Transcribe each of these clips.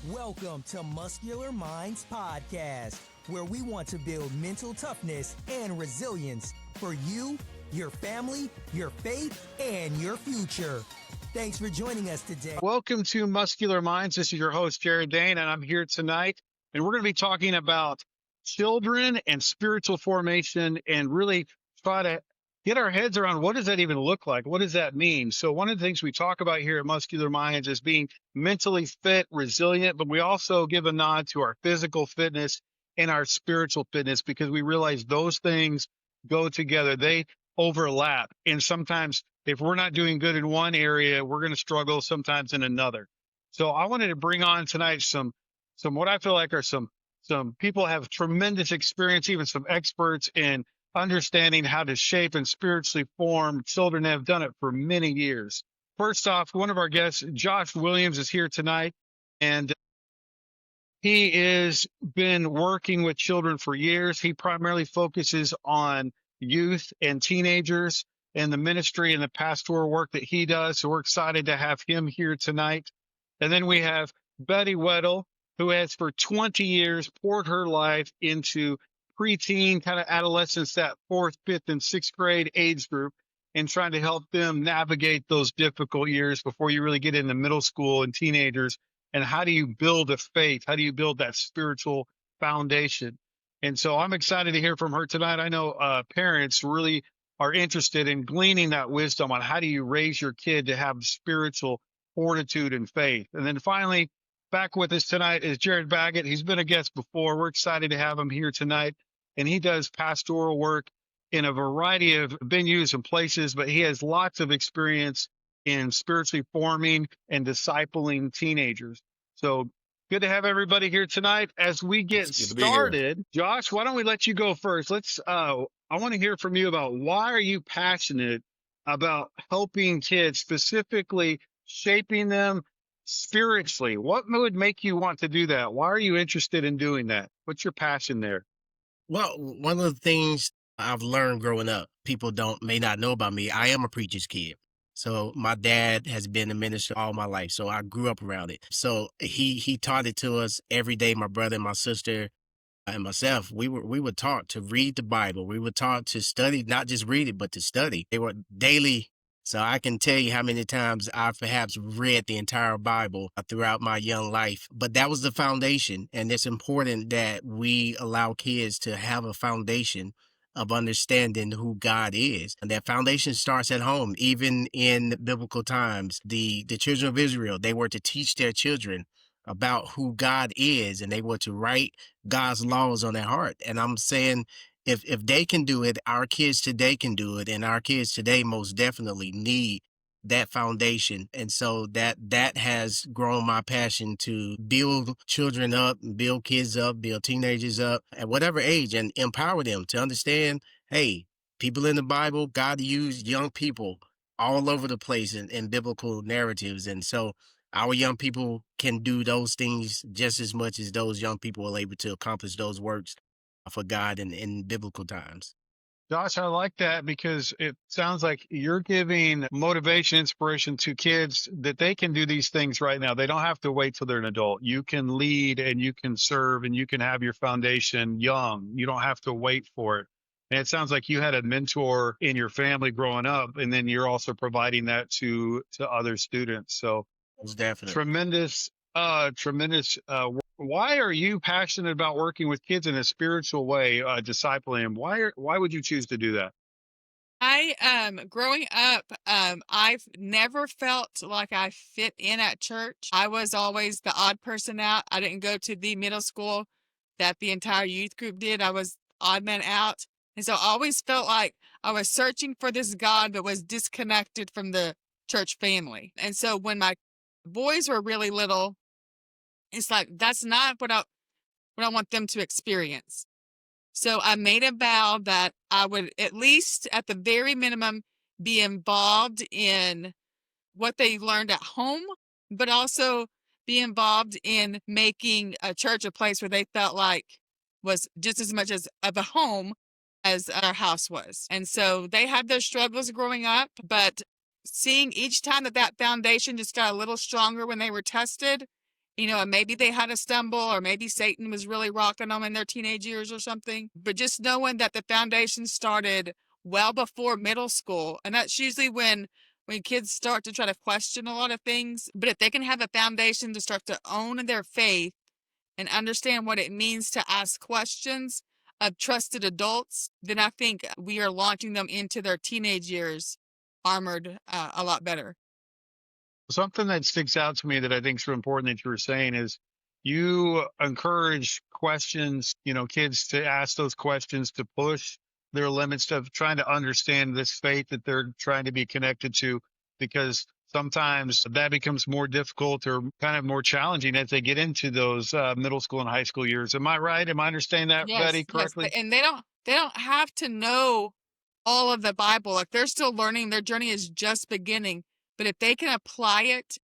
Welcome to Muscular Minds Podcast, where we want to build mental toughness and resilience for you, your family, your faith, and your future. Thanks for joining us today. Welcome to Muscular Minds. This is your host, Jared Dane, and I'm here tonight. And we're going to be talking about children and spiritual formation and really try to get our heads around what does that even look like? What does that mean? So one of the things we talk about here at Muscular Minds is being mentally fit, resilient, but we also give a nod to our physical fitness and our spiritual fitness because we realize those things go together. They overlap. And sometimes if we're not doing good in one area, we're going to struggle sometimes in another. So I wanted to bring on tonight some what I feel like are some people have tremendous experience, even some experts in understanding how to shape and spiritually form children that have done it for many years. First off, one of our guests, Josh Williams, is here tonight, and he has been working with children for years. He primarily focuses on youth and teenagers and the ministry and the pastoral work that he does. So we're excited to have him here tonight. And then we have Betty Weddle, who has for 20 years poured her life into preteen, kind of adolescents, that 4th, 5th, and 6th grade age group, and trying to help them navigate those difficult years before you really get into middle school and teenagers. And how do you build a faith? How do you build that spiritual foundation? And so I'm excited to hear from her tonight. I know parents really are interested in gleaning that wisdom on how do you raise your kid to have spiritual fortitude and faith. And then finally, back with us tonight is Jared Baggett. He's been a guest before. We're excited to have him here tonight. And he does pastoral work in a variety of venues and places, but he has lots of experience in spiritually forming and discipling teenagers. So good to have everybody here tonight. As we get started, Josh, why don't we let you go first? I want to hear from you about why are you passionate about helping kids, specifically shaping them spiritually? What would make you want to do that? Why are you interested in doing that? What's your passion there? Well, one of the things I've learned growing up, people may not know about me. I am a preacher's kid. So my dad has been a minister all my life. So I grew up around it. So he taught it to us every day. My brother and my sister and myself, we were taught to read the Bible. We were taught to study, not just read it, but to study. They were daily. So I can tell you how many times I've perhaps read the entire Bible throughout my young life. But that was the foundation. And it's important that we allow kids to have a foundation of understanding who God is. And that foundation starts at home. Even in biblical times, the children of Israel, they were to teach their children about who God is, and they were to write God's laws on their heart. And I'm saying, if they can do it, our kids today can do it. And our kids today most definitely need that foundation. And so that has grown my passion to build children up, build kids up, build teenagers up at whatever age, and empower them to understand, hey, people in the Bible, God used young people all over the place in biblical narratives. And so our young people can do those things just as much as those young people are able to accomplish those works for God in biblical times. Josh, I like that because it sounds like you're giving motivation, inspiration to kids that they can do these things right now. They don't have to wait till they're an adult. You can lead and you can serve and you can have your foundation young. You don't have to wait for it. And it sounds like you had a mentor in your family growing up, and then you're also providing that to other students. So definitely tremendous work. Why are you passionate about working with kids in a spiritual way, discipling them? Why would you choose to do that? Growing up, I've never felt like I fit in at church. I was always the odd person out. I didn't go to the middle school that the entire youth group did. I was odd man out. And so I always felt like I was searching for this God, but was disconnected from the church family. And so when my boys were really little, it's like, that's not what I want them to experience. So I made a vow that I would, at least at the very minimum, be involved in what they learned at home, but also be involved in making a church a place where they felt like was just as much as of a home as our house was. And so they had their struggles growing up, but seeing each time that foundation just got a little stronger when they were tested, and maybe they had a stumble, or maybe Satan was really rocking them in their teenage years or something. But just knowing that the foundation started well before middle school, and that's usually when kids start to try to question a lot of things. But if they can have a foundation to start to own their faith and understand what it means to ask questions of trusted adults, then I think we are launching them into their teenage years armored a lot better. Something that sticks out to me that I think is so important that you were saying is you encourage questions, kids to ask those questions, to push their limits of trying to understand this faith that they're trying to be connected to, because sometimes that becomes more difficult or kind of more challenging as they get into those middle school and high school years. Am I right? Am I understanding that, Betty, correctly? Yes. And they don't have to know all of the Bible. Like, they're still learning. Their journey is just beginning. But if they can apply it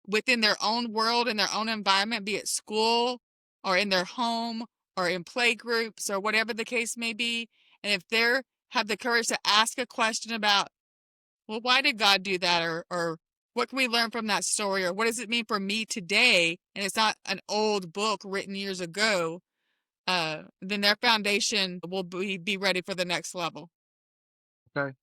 within their own world, in their own environment, be it school or in their home or in play groups or whatever the case may be, and if they have the courage to ask a question about, well, why did God do that? Or what can we learn from that story? Or what does it mean for me today? And it's not an old book written years ago. Then their foundation will be ready for the next level. Okay.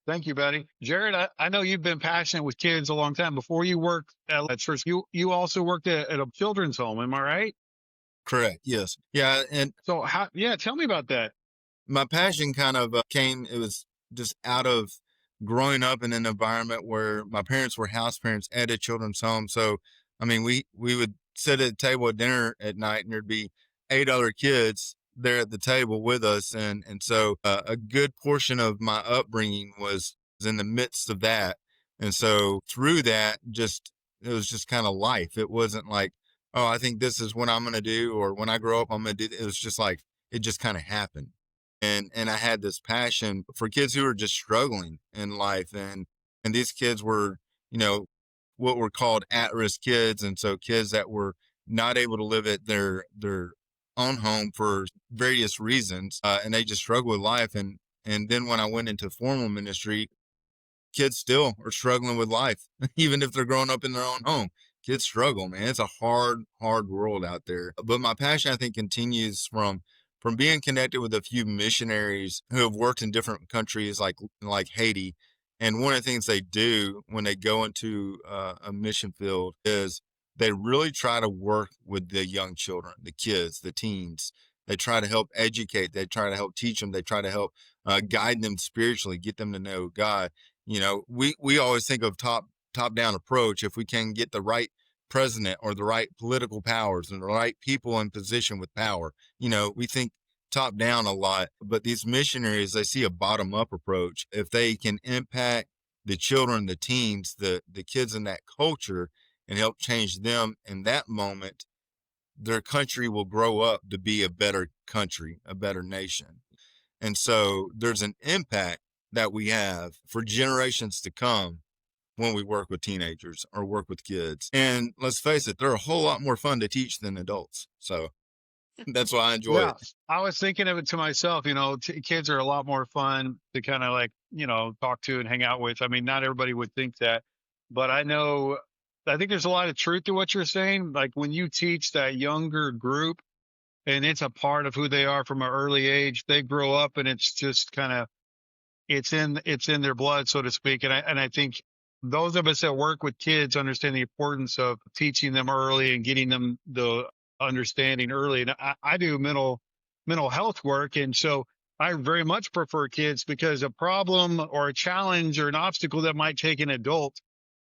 Thank you, Betty. Jared, I know you've been passionate with kids a long time. Before you worked at church, you also worked at a children's home. Am I right? Correct. Yes. Yeah. And So tell me about that. my passion kind of it was just out of growing up in an environment where my parents were house parents at a children's home. So, I mean, we would sit at a table at dinner at night and there'd be 8 other kids there at the table with us. And so a good portion of my upbringing was in the midst of that. And so through that, it was just kind of life. It wasn't like, oh, I think this is what I'm going to do, or when I grow up, I'm going to do. It was just like, it just kind of happened. And I had this passion for kids who were just struggling in life. And these kids were, what were called at-risk kids. And so kids that were not able to live at their own home for various reasons. And they just struggle with life. And then when I went into formal ministry, kids still are struggling with life, even if they're growing up in their own home. Kids struggle, man. It's a hard world out there. But my passion, I think, continues from being connected with a few missionaries who have worked in different countries like Haiti. And one of the things they do when they go into a mission field is they really try to work with the young children, the kids, the teens. They try to help educate. They try to help teach them. They try to help guide them spiritually, get them to know God. We always think of top-down approach. If we can get the right president or the right political powers and the right people in position with power, we think top down a lot. But these missionaries, they see a bottom up approach. If they can impact the children, the teens, the kids in that culture and help change them in that moment, their country will grow up to be a better country, a better nation. And so there's an impact that we have for generations to come when we work with teenagers or work with kids. And let's face it, they're a whole lot more fun to teach than adults. So that's why I enjoy it. I was thinking of it to myself, kids are a lot more fun to kind of talk to and hang out with. I mean, not everybody would think that, but I think there's a lot of truth to what you're saying. Like when you teach that younger group and it's a part of who they are from an early age, they grow up and it's just kind of, it's in their blood, so to speak. And I think those of us that work with kids understand the importance of teaching them early and getting them the understanding early. And I do mental health work. And so I very much prefer kids because a problem or a challenge or an obstacle that might take an adult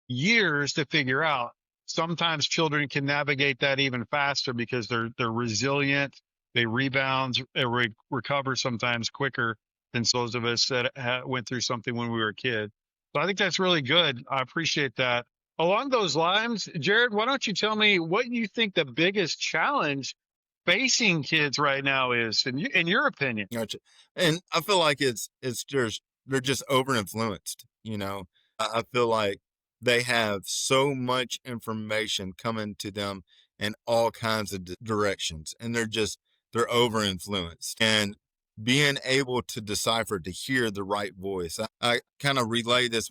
years to figure out, sometimes children can navigate that even faster because they're resilient. They rebound, recover sometimes quicker than those of us that went through something when we were a kid. So I think that's really good. I appreciate that. Along those lines, Jared, why don't you tell me what you think the biggest challenge facing kids right now is, in your opinion? Gotcha. And I feel like they're just over influenced. I feel like they have so much information coming to them in all kinds of directions, and they're over influenced. And being able to decipher, to hear the right voice. I kind of relay this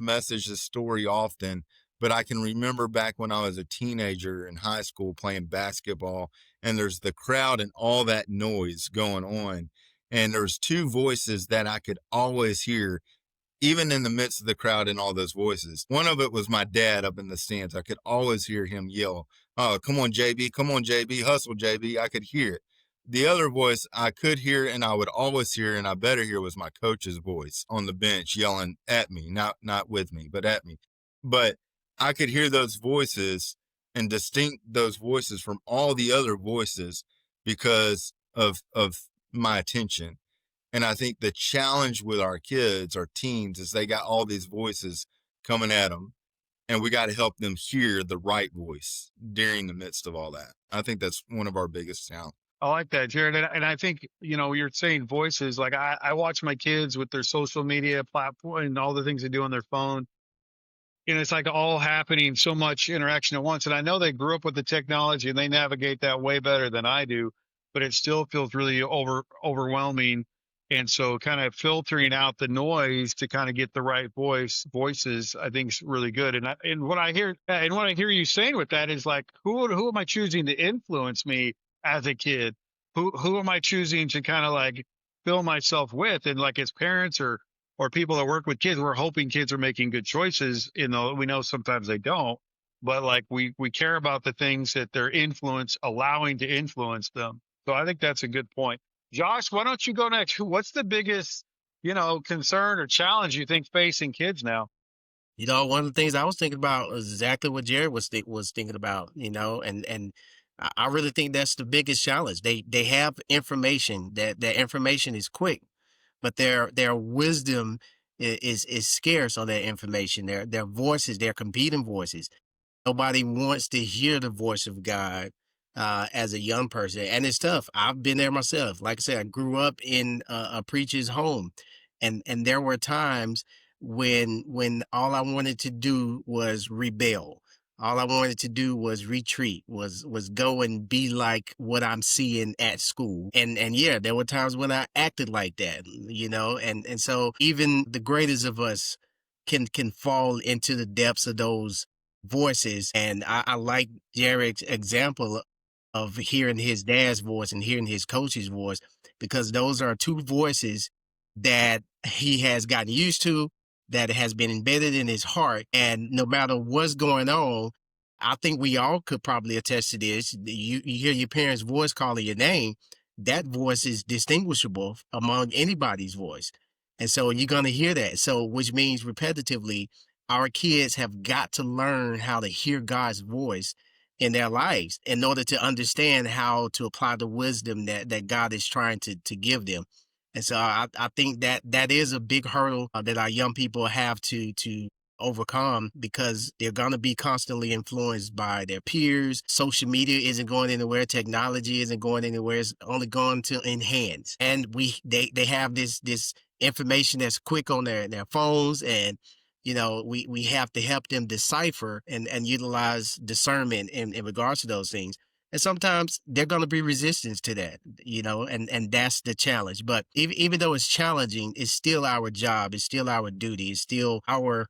story often, But I can remember back when I was a teenager in high school playing basketball, and there's the crowd and all that noise going on. And there's two voices that I could always hear, even in the midst of the crowd and all those voices. One of it was my dad up in the stands. I could always hear him yell, "Oh, come on, JB, come on, JB, hustle, JB." I could hear it. The other voice I could hear and I would always hear and I better hear was my coach's voice on the bench yelling at me, not with me, but at me. But I could hear those voices and distinct those voices from all the other voices because of my attention. And I think the challenge with our kids, our teens, is they got all these voices coming at them, and we got to help them hear the right voice during the midst of all that. I think that's one of our biggest challenges. I like that, Jared. And I think, you're saying voices. Like I watch my kids with their social media platform and all the things they do on their phone. It's like all happening, so much interaction at once. And I know they grew up with the technology and they navigate that way better than I do, but it still feels really overwhelming. And so kind of filtering out the noise to kind of get the right voices, I think is really good. And what I hear you saying with that is like, who am I choosing to influence me as a kid? Who am I choosing to kind of like fill myself with? And like as parents or people that work with kids, we're hoping kids are making good choices. We know sometimes they don't, but like we care about the things that they're allowing to influence them. So I think that's a good point. Josh, why don't you go next? What's the biggest, concern or challenge you think facing kids now? One of the things I was thinking about is exactly what Jared was thinking about, and I really think that's the biggest challenge. They have information, that information is quick, but their wisdom is scarce on that information. Their voices, their competing voices. Nobody wants to hear the voice of God as a young person, and it's tough. I've been there myself. Like I said, I grew up in a preacher's home, and there were times when all I wanted to do was rebel. All I wanted to do was retreat, was go and be like what I'm seeing at school. And yeah, there were times when I acted like that, and so even the greatest of us can fall into the depths of those voices. And I like Jared's example of hearing his dad's voice and hearing his coach's voice, because those are two voices that he has gotten used to, that has been embedded in his heart. And no matter what's going on, I think we all could probably attest to this. You hear your parents' voice calling your name, that voice is distinguishable among anybody's voice. And so you're going to hear that. So, which means repetitively, our kids have got to learn how to hear God's voice in their lives in order to understand how to apply the wisdom that God is trying to give them. And so I think that is a big hurdle that our young people have to overcome, because they're going to be constantly influenced by their peers. Social media isn't going anywhere. Technology isn't going anywhere. It's only going to enhance. And they have this information that's quick on their phones, and we have to help them decipher and utilize discernment in regards to those things. And sometimes they're going to be resistance to that, and that's the challenge. But even though it's challenging, it's still our job. It's still our duty. It's still our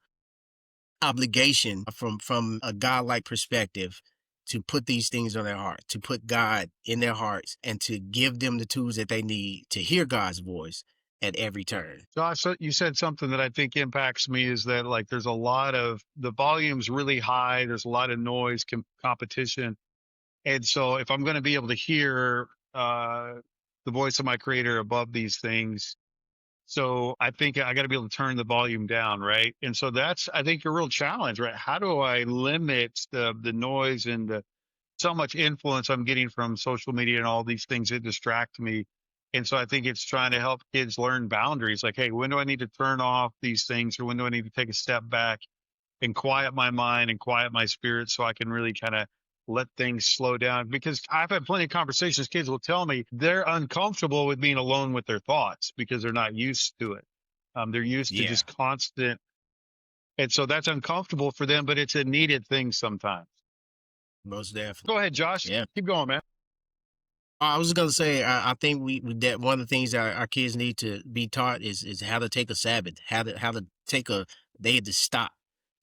obligation from a God-like perspective to put these things on their heart, to put God in their hearts, and to give them the tools that they need to hear God's voice at every turn. Josh, so you said something that I think impacts me, is that like there's a lot of the volume's really high. There's a lot of noise, competition. And so if I'm going to be able to hear the voice of my creator above these things, so I think I got to be able to turn the volume down, right? And so that's, I think, a real challenge, right? How do I limit the noise and so much influence I'm getting from social media and all these things that distract me? And so I think it's trying to help kids learn boundaries. Like, hey, when do I need to turn off these things, or when do I need to take a step back and quiet my mind and quiet my spirit so I can really kind of let things slow down? Because I've had plenty of conversations. Kids will tell me they're uncomfortable with being alone with their thoughts because they're not used to it. They're used to just constant. And so that's uncomfortable for them, but it's a needed thing sometimes. Most definitely. Go ahead, Josh. Yeah. Keep going, man. I was going to say, I think that one of the things our kids need to be taught is how to take a Sabbath, how to they had to stop.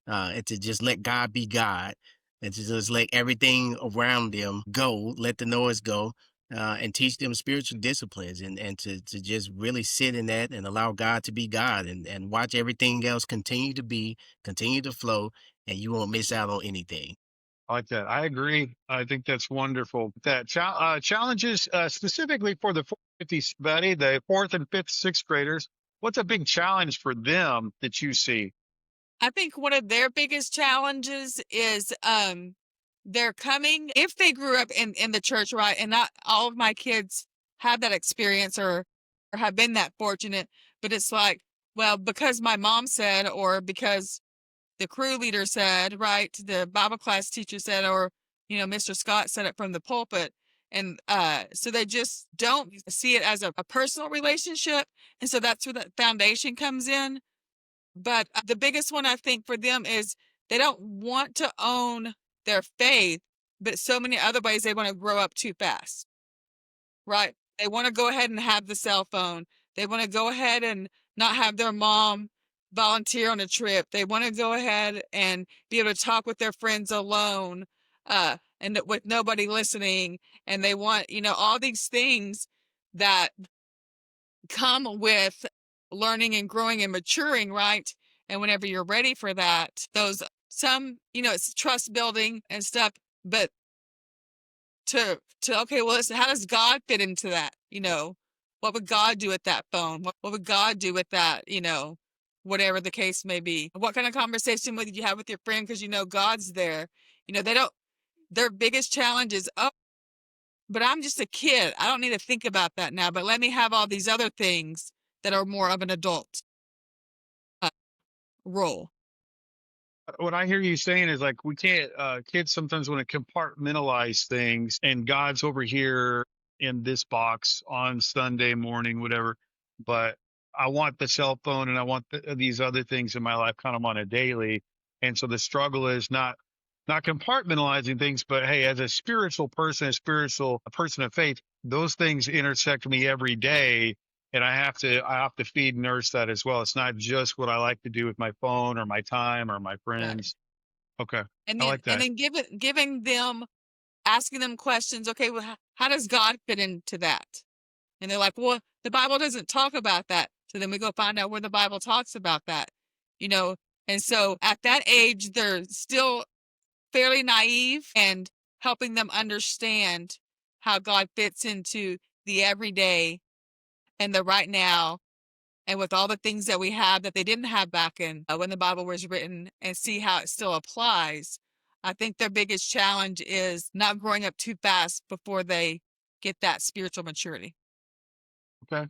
and to just let God be God, and to just let everything around them go, let the noise go, and teach them spiritual disciplines, and to just really sit in that and allow God to be God, and watch everything else continue to flow, and you won't miss out on anything. I like that. I agree. I think that's wonderful. That challenges specifically for the 450 buddy, the fourth and fifth, sixth graders. What's a big challenge for them that you see? I think one of their biggest challenges is they're coming, if they grew up in the church, right? And not all of my kids have that experience or have been that fortunate, but it's like, well, because my mom said, or because the crew leader said, right? The Bible class teacher said, or, Mr. Scott said it from the pulpit. And so they just don't see it as a personal relationship. And so that's where the foundation comes in. But the biggest one I think for them is they don't want to own their faith, but so many other ways they want to grow up too fast, right? They want to go ahead and have the cell phone. They want to go ahead and not have their mom volunteer on a trip. They want to go ahead and be able to talk with their friends alone, and with nobody listening. And they want, all these things that come with learning and growing and maturing, right? And whenever you're ready for that, it's trust building and stuff, but okay, well, how does God fit into that? What would God do with that phone? What would God do with that? Whatever the case may be. What kind of conversation would you have with your friend? Because God's there. Their biggest challenge is, oh, but I'm just a kid. I don't need to think about that now, but let me have all these other things that are more of an adult role. What I hear you saying is like we can't kids sometimes want to compartmentalize things, and God's over here in this box on Sunday morning, whatever. But I want the cell phone and I want these other things in my life kind of on a daily. And so the struggle is not compartmentalizing things, but hey, as a spiritual person, a person of faith, those things intersect me every day. And I have to feed and nurse that as well. It's not just what I like to do with my phone or my time or my friends. Okay. And I then, like that. and then giving them, asking them questions. Okay, well, how does God fit into that? And they're like, well, the Bible doesn't talk about that. So then we go find out where the Bible talks about that, And so at that age, they're still fairly naive, and helping them understand how God fits into the everyday and the right now, and with all the things that we have that they didn't have back in when the Bible was written, and see how it still applies. I think their biggest challenge is not growing up too fast before they get that spiritual maturity. Okay.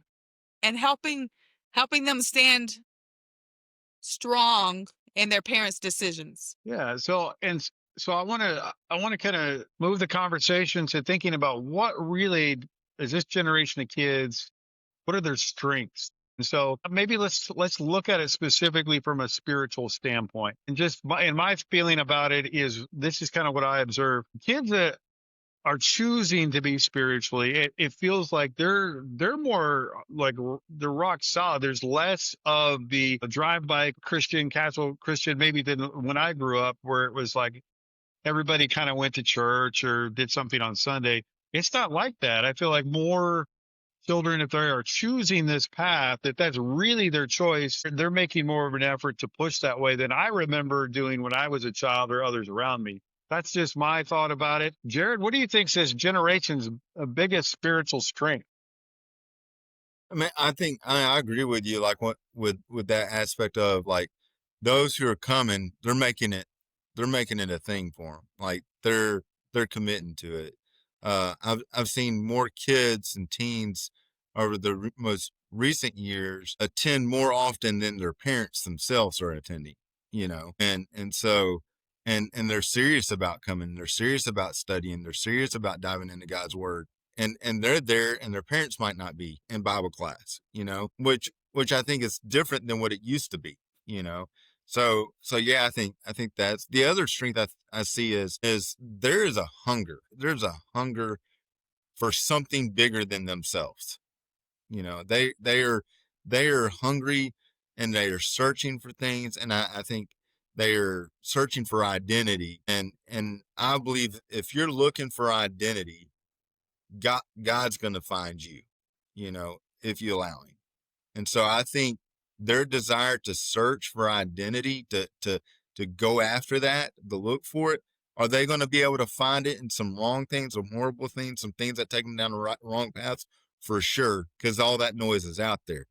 And helping them stand strong in their parents' decisions. Yeah. So I want to kind of move the conversation to thinking about what really is this generation of kids. What are their strengths? And so maybe let's look at it specifically from a spiritual standpoint. And just my feeling about it is this is kind of what I observe. Kids that are choosing to be spiritually, it feels like they're more like they're rock solid. There's less of the drive-by Christian, casual Christian, maybe than when I grew up, where it was like everybody kind of went to church or did something on Sunday. It's not like that. I feel like more children, if they are choosing this path, that's really their choice. They're making more of an effort to push that way than I remember doing when I was a child or others around me. That's just my thought about it. Jared, what do you think is this generation's biggest spiritual strength? I mean, I agree with you. Like with that aspect of like those who are coming, they're making it a thing for them. Like they're committing to it. I've seen more kids and teens over the most recent years attend more often than their parents themselves are attending, and so, and they're serious about coming, they're serious about studying, they're serious about diving into God's word, and they're there, and their parents might not be in Bible class, which I think is different than what it used to be, So yeah, I think that's the other strength I see is there is a hunger. There's a hunger for something bigger than themselves. They are hungry, and they are searching for things. And I think They're searching for identity. And I believe if you're looking for identity, God's going to find you, if you allow him. And so I think their desire to search for identity, to go after that, to look for it, are they going to be able to find it in some wrong things, some horrible things, some things that take them down the wrong paths? For sure, because all that noise is out there.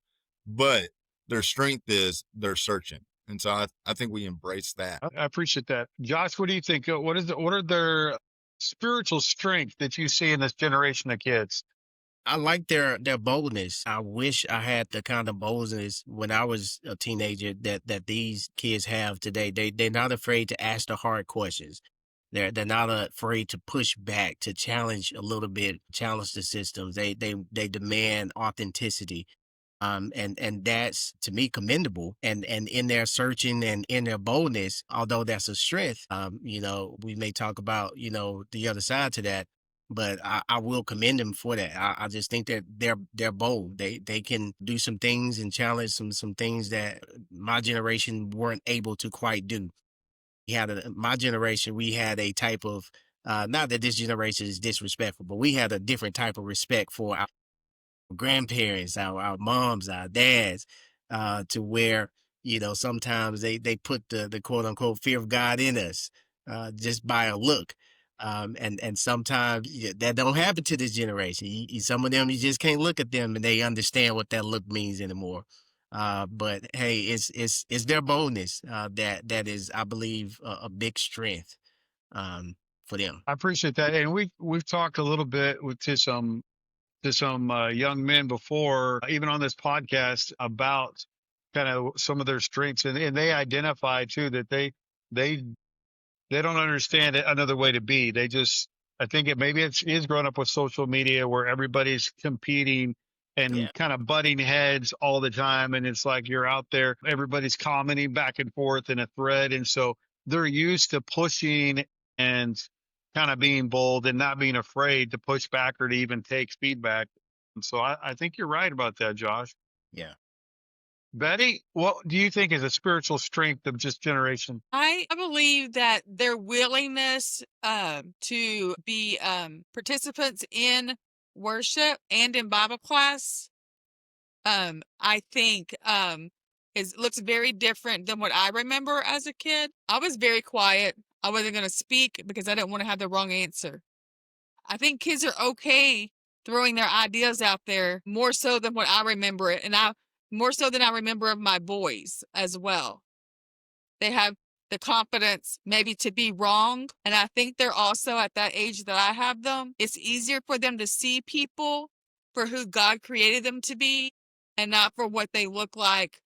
But their strength is they're searching. And so I think we embrace that. I appreciate that. Josh, what do you think? What are their spiritual strength that you see in this generation of kids? I like their boldness. I wish I had the kind of boldness when I was a teenager that these kids have today. They're not afraid to ask the hard questions. They're not afraid to push back, to challenge a little bit, challenge the systems. They demand authenticity. And that's to me commendable. And in their searching and in their boldness, although that's a strength, we may talk about, the other side to that, but I will commend them for that. I just think that they're bold. They can do some things and challenge some things that my generation weren't able to quite do. My generation, we had a type of, not that this generation is disrespectful, but we had a different type of respect for our grandparents, our moms, our dads, to where, sometimes they put the quote unquote fear of God in us, just by a look. And sometimes that don't happen to this generation. Some of them, you just can't look at them and they understand what that look means anymore. But hey, it's their boldness, that is, I believe, a big strength, for them. I appreciate that. And we've talked a little bit to some young men before, even on this podcast, about kind of some of their strengths, and they identify too that they don't understand another way to be. I think maybe it is growing up with social media where everybody's competing and Yeah. kind of butting heads all the time. And it's like you're out there, everybody's commenting back and forth in a thread. And so they're used to pushing and kind of being bold and not being afraid to push back or to even take feedback. And so I think you're right about that, Josh. Yeah. Betty, what do you think is a spiritual strength of this generation? I believe that their willingness to be participants in worship and in Bible class, I think looks very different than what I remember as a kid. I was very quiet. I wasn't going to speak because I didn't want to have the wrong answer. I think kids are okay throwing their ideas out there more so than what I remember it, and more so than I remember of my boys as well. They have the confidence maybe to be wrong. And I think they're also at that age that I have them. It's easier for them to see people for who God created them to be and not for what they look like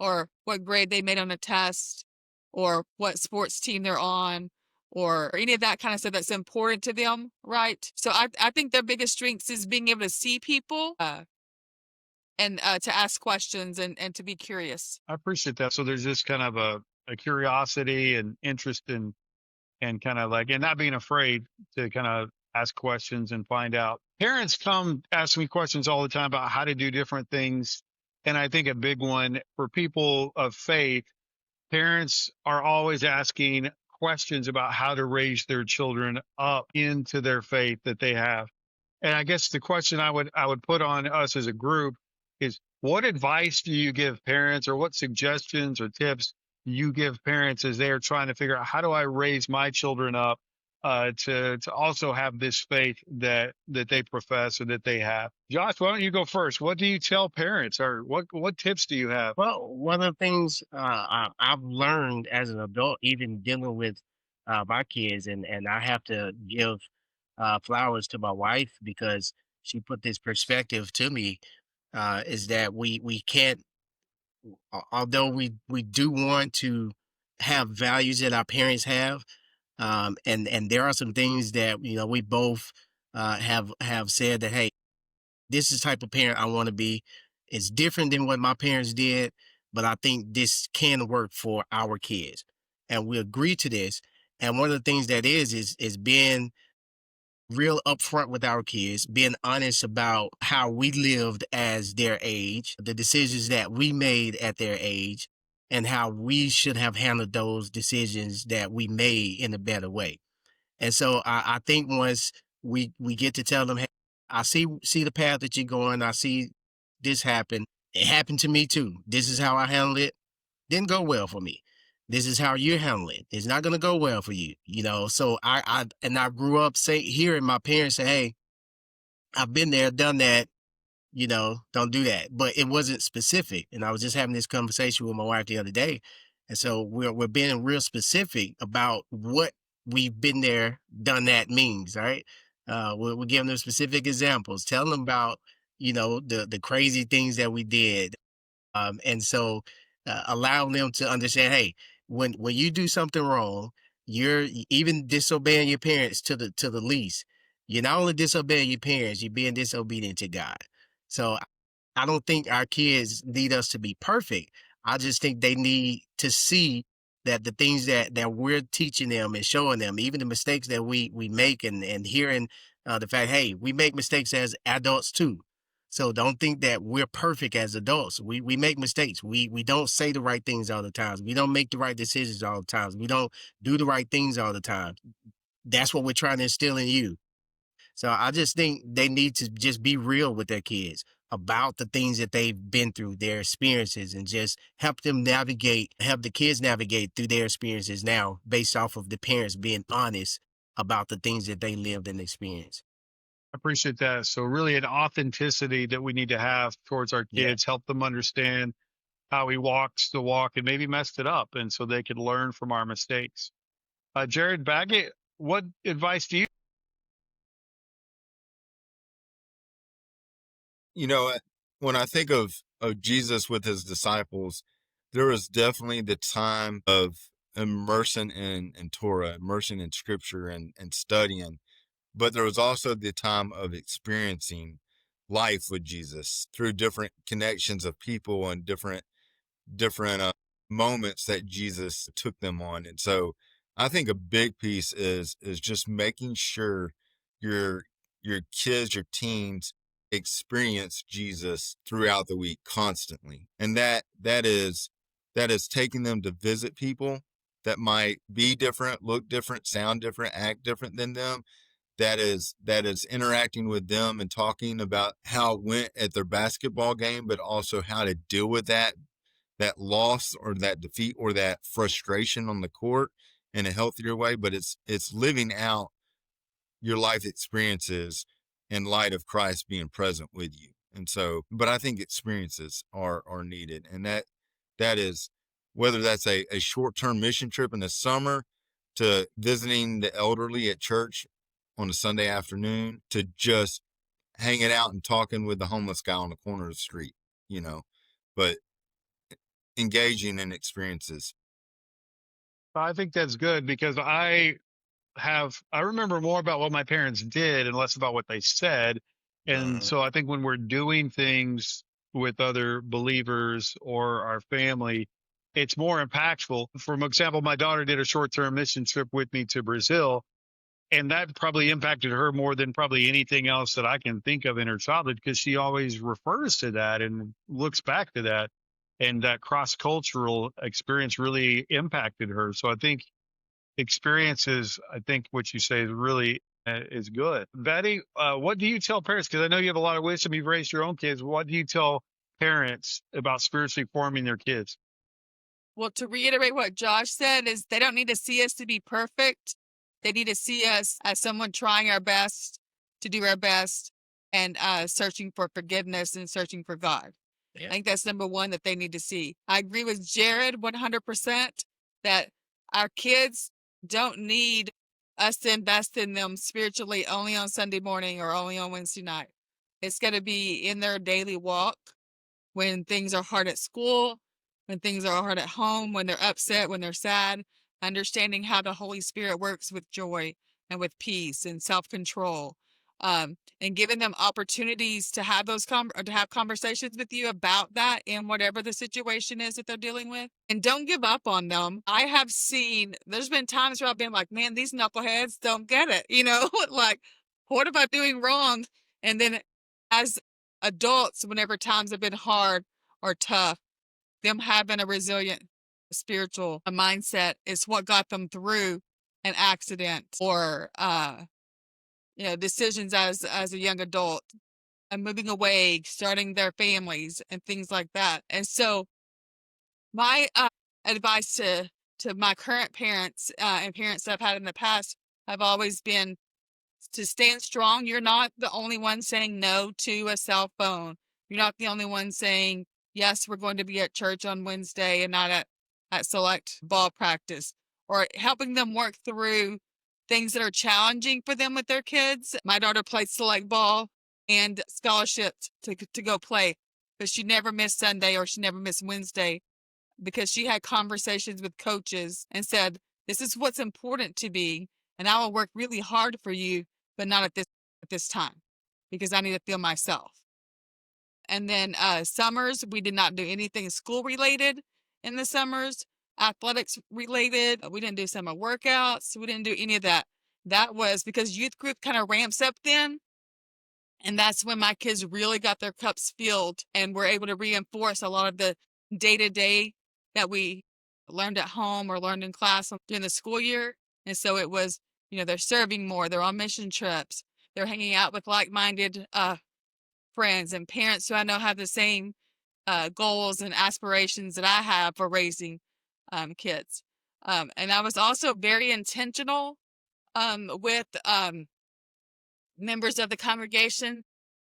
or what grade they made on a test or what sports team they're on or any of that kind of stuff that's important to them, right? So I think their biggest strengths is being able to see people and to ask questions and to be curious. I appreciate that. So there's just kind of a curiosity and interest in, and kind of like, and not being afraid to kind of ask questions and find out. Parents come ask me questions all the time about how to do different things. And I think a big one for people of faith, parents are always asking questions about how to raise their children up into their faith that they have. And I guess the question I would put on us as a group is, what advice do you give parents, or what suggestions or tips you give parents as they are trying to figure out, how do I raise my children up to also have this faith that they profess or that they have? Josh, why don't you go first? What do you tell parents, or what tips do you have? Well, one of the things I've learned as an adult, even dealing with my kids, and I have to give flowers to my wife because she put this perspective to me, is that we can't, although we do want to have values that our parents have, and there are some things that we both have said that, hey, this is the type of parent I want to be. It's different than what my parents did, but I think this can work for our kids, and we agree to this. And one of the things that is being real upfront with our kids, being honest about how we lived as their age, the decisions that we made at their age, and how we should have handled those decisions that we made in a better way. And so I think once we get to tell them, hey, I see the path that you're going. I see this happen. It happened to me too. This is how I handled it. Didn't go well for me. This is how you're handling it. It's not going to go well for you. So I grew up hearing my parents say, hey, I've been there, done that. Don't do that. But it wasn't specific. And I was just having this conversation with my wife the other day. And so we're being real specific about what we've been there, done that means, right? We're giving them specific examples, telling them about, the crazy things that we did. And so allowing them to understand, hey, when you do something wrong, you're even disobeying your parents to the least. You're not only disobeying your parents, you're being disobedient to God. So I don't think our kids need us to be perfect. I just think they need to see that the things that we're teaching them and showing them, even the mistakes that we make, and hearing the fact, hey, we make mistakes as adults too. So don't think that we're perfect as adults. We make mistakes. We don't say the right things all the time. We don't make the right decisions all the time. We don't do the right things all the time. That's what we're trying to instill in you. So I just think they need to just be real with their kids about the things that they've been through, their experiences, and just help the kids navigate through their experiences now based off of the parents being honest about the things that they lived and experienced. I appreciate that. So really an authenticity that we need to have towards our Yeah. kids, help them understand how he walks the walk and maybe messed it up. And so they can learn from our mistakes. Jared Baggett, what advice do you? When I think of Jesus with his disciples, there was definitely the time of immersion in Torah, immersion in scripture and studying. But there was also the time of experiencing life with Jesus through different connections of people and different moments that Jesus took them on. And so I think a big piece is just making sure your kids, your teens experience Jesus throughout the week constantly. And that is taking them to visit people that might be different, look different, sound different, act different than them. That is interacting with them and talking about how it went at their basketball game, but also how to deal with that loss or that defeat or that frustration on the court in a healthier way. But it's living out your life experiences in light of Christ being present with you. And so, but I think experiences are needed. And that is, whether that's a short-term mission trip in the summer, to visiting the elderly at church on a Sunday afternoon, to just hanging out and talking with the homeless guy on the corner of the street, but engaging in experiences. I think that's good because I remember more about what my parents did and less about what they said. And so I think when we're doing things with other believers or our family, it's more impactful. For example, my daughter did a short-term mission trip with me to Brazil, and that probably impacted her more than probably anything else that I can think of in her childhood, because she always refers to that and looks back to that. And that cross-cultural experience really impacted her. So I think experiences, I think what you say is really is good. Betty, what do you tell parents? Because I know you have a lot of wisdom. You've raised your own kids. What do you tell parents about spiritually forming their kids? Well, to reiterate what Josh said, is they don't need to see us to be perfect. They need to see us as someone trying our best to do our best and searching for forgiveness and searching for God. Yeah. I think that's number one that they need to see. I agree with Jared 100% that our kids don't need us to invest in them spiritually only on Sunday morning or only on Wednesday night. It's going to be in their daily walk when things are hard at school, when things are hard at home, when they're upset, when they're sad, understanding how the Holy Spirit works with joy and with peace and self-control, and giving them opportunities to have those to have conversations with you about that in whatever the situation is that they're dealing with. And don't give up on them. I have seen, there's been times where I've been like, man, these knuckleheads don't get it. Like, what am I doing wrong? And then as adults, whenever times have been hard or tough, them having a resilient spiritual mindset is what got them through an accident or, decisions as a young adult and moving away, starting their families and things like that. And so my advice to my current parents and parents that I've had in the past have always been to stand strong. You're not the only one saying no to a cell phone. You're not the only one saying, yes, we're going to be at church on Wednesday and not at select ball practice, or helping them work through things that are challenging for them with their kids. My daughter played select ball and scholarships to go play, but she never missed Sunday or she never missed Wednesday because she had conversations with coaches and said, this is what's important to me, and I will work really hard for you, but not at this time because I need to feel myself. And then summers, we did not do anything school related in the summers, athletics related. We didn't do summer workouts. We didn't do any of that. That was because youth group kind of ramps up then. And that's when my kids really got their cups filled and were able to reinforce a lot of the day-to-day that we learned at home or learned in class during the school year. And so it was, they're serving more, they're on mission trips, they're hanging out with like-minded friends and parents who I know have the same goals and aspirations that I have for raising kids. And I was also very intentional with members of the congregation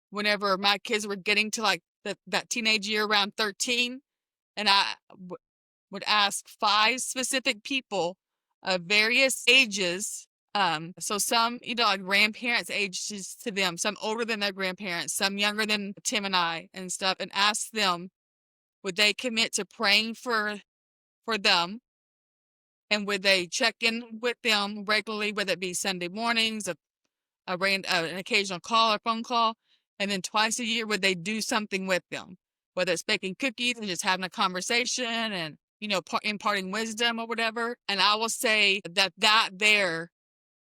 whenever my kids were getting to like that teenage year around 13. And I would ask 5 specific people of various ages. So some, like grandparents ages to them, some older than their grandparents, some younger than Tim and I and stuff, and ask them, would they commit to praying for them? And would they check in with them regularly, whether it be Sunday mornings, an occasional call or phone call, and then twice a year, would they do something with them, whether it's baking cookies and just having a conversation and, imparting wisdom or whatever. And I will say that there,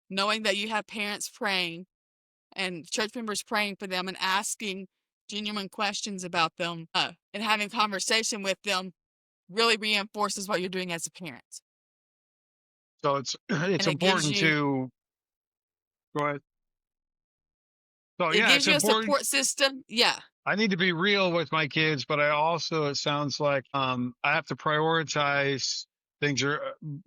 knowing that you have parents praying and church members praying for them and asking genuine questions about them and having conversation with them really reinforces what you're doing as a parent. So it's And important to go ahead. So it yeah, gives it's you a important. support system. Yeah. I need to be real with my kids, but I also, it sounds like I have to prioritize things.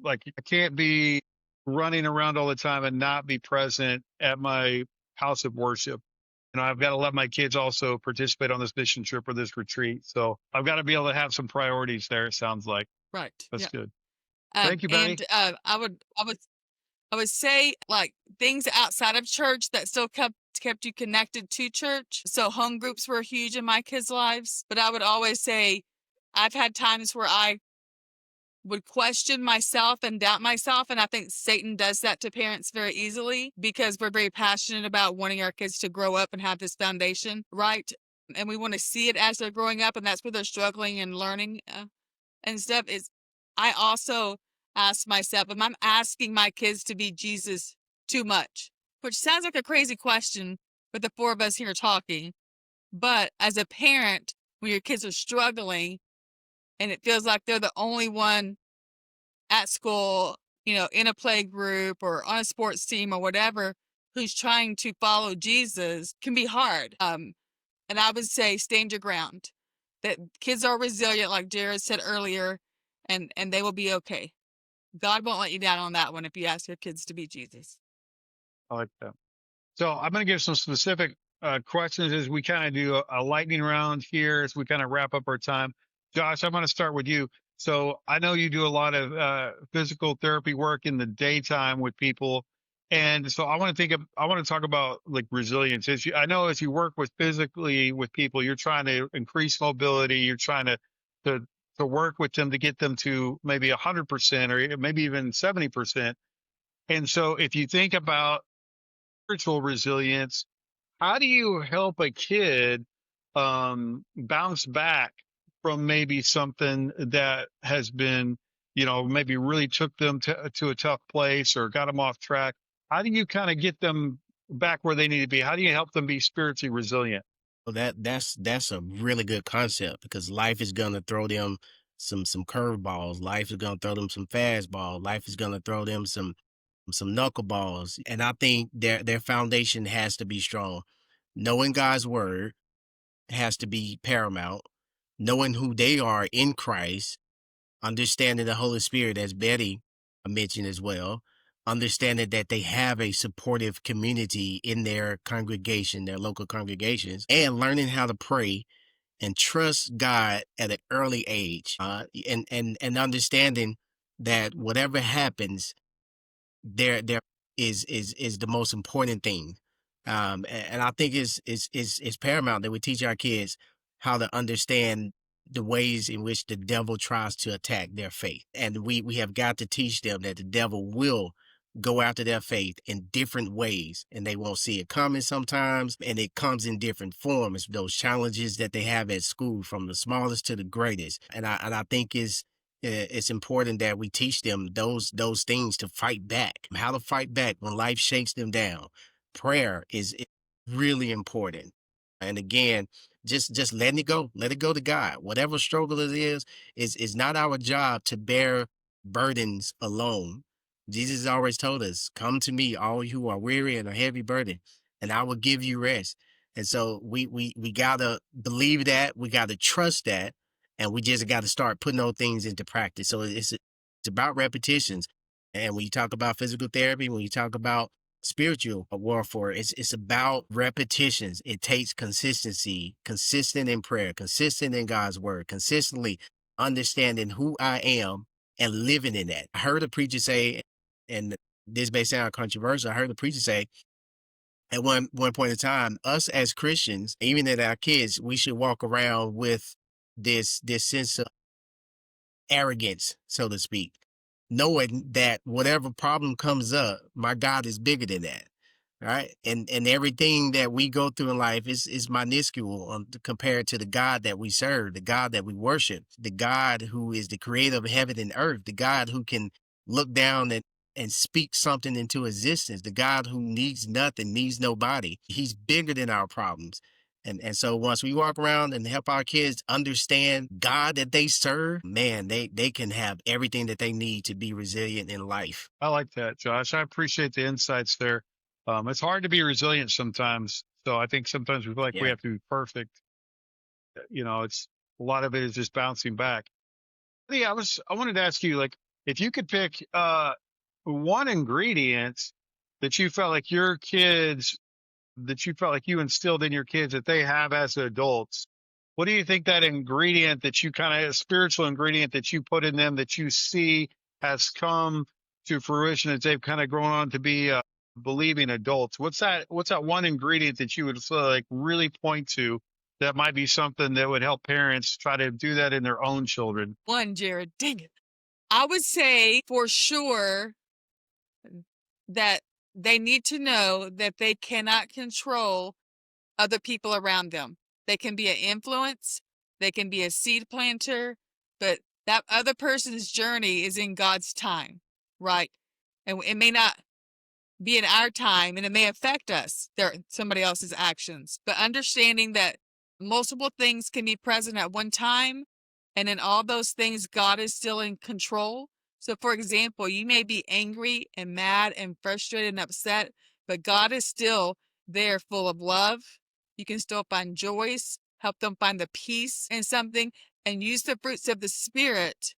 Like I can't be running around all the time and not be present at my house of worship. I've got to let my kids also participate on this mission trip or this retreat. So I've got to be able to have some priorities there. It sounds like. Right. That's yeah. good. Thank you, Betty. And I would say like things outside of church that still kept you connected to church. So home groups were huge in my kids' lives, but I would always say I've had times where I would question myself and doubt myself. And I think Satan does that to parents very easily because we're very passionate about wanting our kids to grow up and have this foundation, right? And we want to see it as they're growing up, and that's where they're struggling and learning and stuff. I also ask myself, am I asking my kids to be Jesus too much? Which sounds like a crazy question with the 4 of us here talking. But as a parent, when your kids are struggling and it feels like they're the only one at school, in a play group or on a sports team or whatever, who's trying to follow Jesus, can be hard. And I would say stand your ground. That kids are resilient, like Jared said earlier, and they will be okay. God won't let you down on that one if you ask your kids to be Jesus. I like that. So I'm going to give some specific questions as we kind of do a lightning round here as we kind of wrap up our time. Josh, I'm going to start with you. So I know you do a lot of physical therapy work in the daytime with people. And so I want to talk about like resilience. I know as you work physically with people, you're trying to increase mobility. You're trying to work with them to get them to maybe 100% or maybe even 70%. And so if you think about spiritual resilience, how do you help a kid bounce back from maybe something that has been, maybe really took them to a tough place or got them off track? How do you kind of get them back where they need to be? How do you help them be spiritually resilient? Well, that's a really good concept because life is going to throw them some curveballs. Life is gonna throw them some fastballs. Life is gonna throw them some knuckleballs. And I think their foundation has to be strong. Knowing God's word has to be paramount. Knowing who they are in Christ, understanding the Holy Spirit, as Betty mentioned as well, understanding that they have a supportive community in their congregation, their local congregations, and learning how to pray and trust God at an early age, and understanding that whatever happens, there is the most important thing. And I think it's paramount that we teach our kids how to understand the ways in which the devil tries to attack their faith. And we have got to teach them that the devil will go after their faith in different ways, and they won't see it coming sometimes, and it comes in different forms, those challenges that they have at school, from the smallest to the greatest. And I think it's important that we teach them those things to fight back, how to fight back when life shakes them down. Prayer is really important. And again, just letting it go, let it go to God. Whatever struggle it is not our job to bear burdens alone. Jesus always told us, come to me, all you who are weary and a heavy burden, and I will give you rest. And so we gotta believe that, we gotta trust that, and we just got to start putting those things into practice. So it's about repetitions. And when you talk about physical therapy, when you talk about spiritual warfare, it's about repetitions. It takes consistency, consistent in prayer, consistent in God's word, consistently understanding who I am and living in that. I heard a preacher say, and this may sound controversial, I heard the preacher say, at one point in time, us as Christians, even at our kids, we should walk around with this sense of arrogance, so to speak, knowing that whatever problem comes up, my God is bigger than that. Right. And everything that we go through in life is minuscule compared to the God that we serve, the God that we worship, the God who is the creator of heaven and earth, the God who can look down and speak something into existence, the God who needs nothing, needs nobody. He's bigger than our problems. And so once we walk around and help our kids understand God that they serve, man, they can have everything that they need to be resilient in life. I like that, Josh. I appreciate the insights there. It's hard to be resilient sometimes. So I think sometimes we feel like we have to be perfect. It's a lot of it is just bouncing back. Yeah, I wanted to ask you, like, if you could pick one ingredient that you felt like you instilled in your kids that they have as adults, what do you think that ingredient that you kind of, a spiritual ingredient that you put in them that you see has come to fruition as they've kind of grown on to be believing adults? What's that one ingredient that you would sort of like really point to that might be something that would help parents try to do that in their own children? One, Jared, dang it. I would say for sure that they need to know that they cannot control other people around them. They can be an influence, they can be a seed planter, but that other person's journey is in God's time, right? And it may not be in our time, and it may affect us, somebody else's actions. But understanding that multiple things can be present at one time, and in all those things, God is still in control. So, for example, you may be angry and mad and frustrated and upset, but God is still there, full of love. You can still find joys, help them find the peace in something, and use the fruits of the Spirit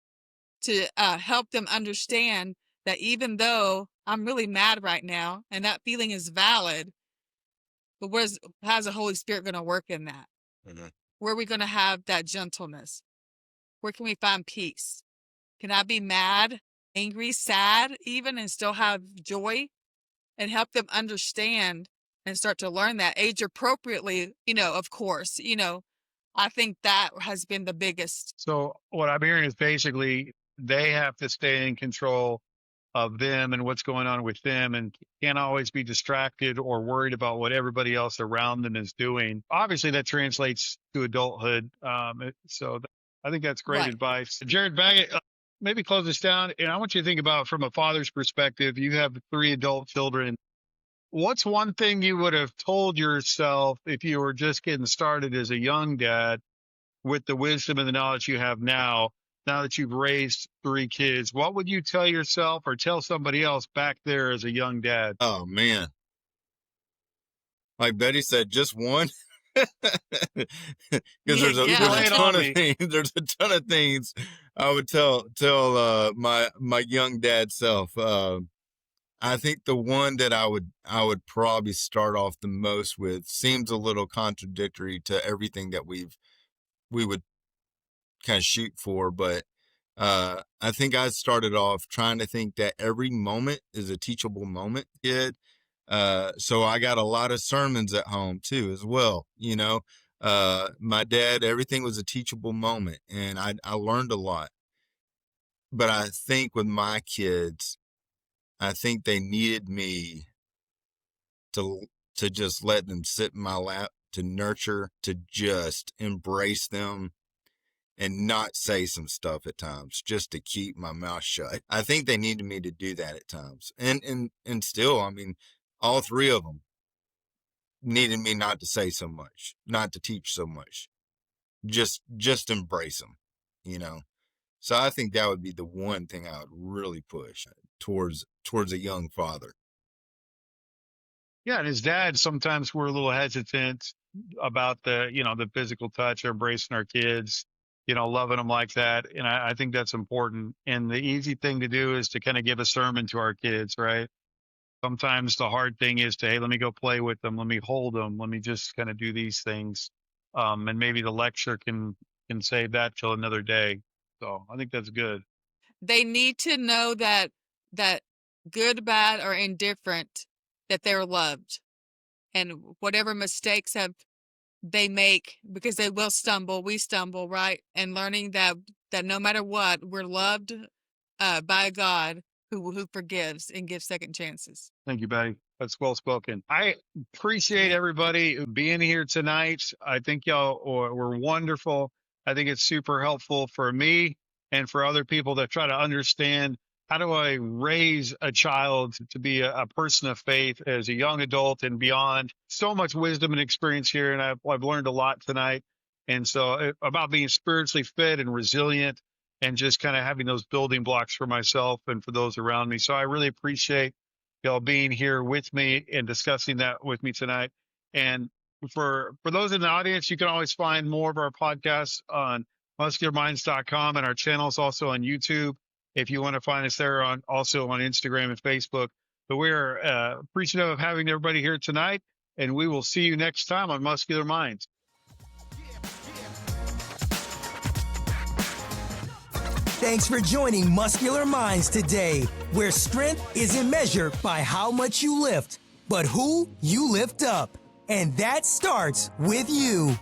to help them understand that even though I'm really mad right now and that feeling is valid, but how's the Holy Spirit going to work in that? Mm-hmm. Where are we going to have that gentleness? Where can we find peace? Can I be mad, angry, sad even, and still have joy? And help them understand and start to learn that age appropriately, of course, I think that has been the biggest. So what I'm hearing is basically they have to stay in control of them and what's going on with them, and can't always be distracted or worried about what everybody else around them is doing. Obviously, that translates to adulthood. I think that's great advice. Jared Baggett, maybe close this down. And I want you to think about, from a father's perspective, you have 3 adult children. What's one thing you would have told yourself if you were just getting started as a young dad with the wisdom and the knowledge you have now now that you've raised 3 kids, what would you tell yourself or tell somebody else back there as a young dad? Oh man. Like Betty said, just one. Because there's a ton of things. There's a ton of things I would tell my young dad self. I think the one that I would probably start off the most with seems a little contradictory to everything that we would kind of shoot for, but I think I started off trying to think that every moment is a teachable moment, kid. So I got a lot of sermons at home too, as well. My dad, everything was a teachable moment, and I learned a lot. But I think with my kids, I think they needed me to just let them sit in my lap, to nurture, to just embrace them and not say some stuff at times, just to keep my mouth shut. I think they needed me to do that at times. And still, I mean, all 3 of them needed me not to say so much, not to teach so much. Just embrace them, So I think that would be the one thing I would really push towards a young father. Yeah, and his dad, sometimes we're a little hesitant about the physical touch, embracing our kids, loving them like that. And I think that's important. And the easy thing to do is to kind of give a sermon to our kids, right? Sometimes the hard thing is to, hey, let me go play with them. Let me hold them. Let me just kind of do these things. And maybe the lecture can save that till another day. So I think that's good. They need to know that good, bad, or indifferent, that they're loved. And whatever mistakes they make, because they will stumble, we stumble, right? And learning that no matter what, we're loved by God who forgives and gives second chances. Thank you, Betty. That's well spoken. I appreciate everybody being here tonight. I think y'all were wonderful. I think it's super helpful for me and for other people that try to understand, how do I raise a child to be a person of faith as a young adult and beyond? So much wisdom and experience here, and I've learned a lot tonight. And so about being spiritually fit and resilient and just kind of having those building blocks for myself and for those around me. So I really appreciate y'all being here with me and discussing that with me tonight. And for those in the audience, you can always find more of our podcasts on muscularminds.com, and our channel is also on YouTube. If you want to find us there, also on Instagram and Facebook. But we're appreciative of having everybody here tonight, and we will see you next time on Muscular Minds. Thanks for joining Muscular Minds today, where strength isn't measured by how much you lift, but who you lift up. And that starts with you.